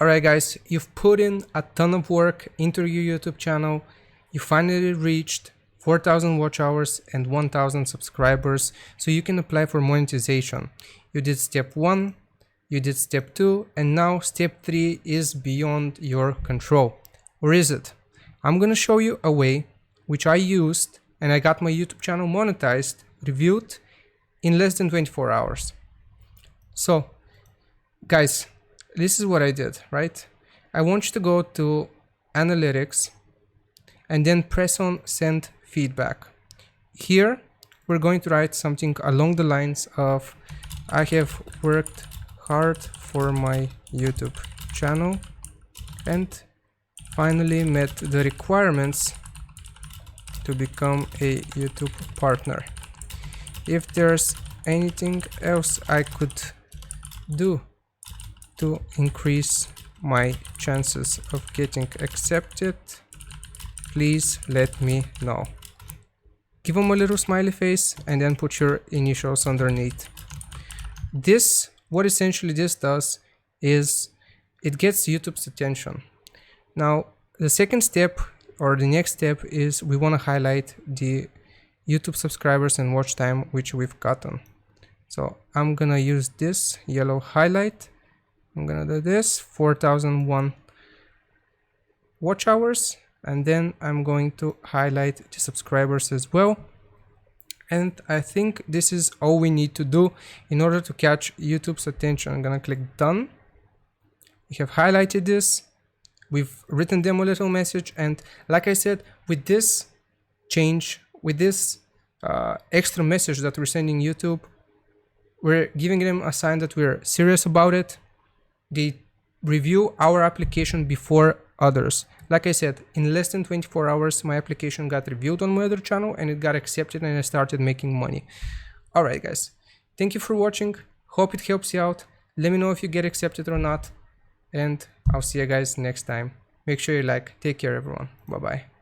Alright guys, you've put in a ton of work into your YouTube channel. You finally reached 4,000 watch hours and 1,000 subscribers, so you can apply for monetization. You did step 1, you did step 2, and now step 3 is beyond your control. Or is it? I'm gonna show you a way which I used and I got my YouTube channel monetized, reviewed in less than 24 hours. So guys, this is what I did, right? I want you to go to analytics and then press on send feedback. Here we're going to write something along the lines of I have worked hard for my YouTube channel and finally met the requirements to become a YouTube partner. If there's anything else I could do to increase my chances of getting accepted, please let me know. Give them a little smiley face and then put your initials underneath. What essentially this does is it gets YouTube's attention. Now the second step or the next step is we want to highlight the YouTube subscribers and watch time which we've gotten. So I'm gonna use this yellow highlight. I'm gonna do this 4,001 watch hours, and then I'm going to highlight the subscribers as well. And I think this is all we need to do in order to catch YouTube's attention. I'm gonna click done. We have highlighted this, we've written them a little message, and like I said, with this change, with this extra message that we're sending YouTube, we're giving them a sign that we're serious about it. They review our application before others. Like I said, in less than 24 hours, my application got reviewed on my other channel and it got accepted and I started making money. Alright guys, thank you for watching. Hope it helps you out. Let me know if you get accepted or not. And I'll see you guys next time. Make sure you like. Take care everyone. Bye bye.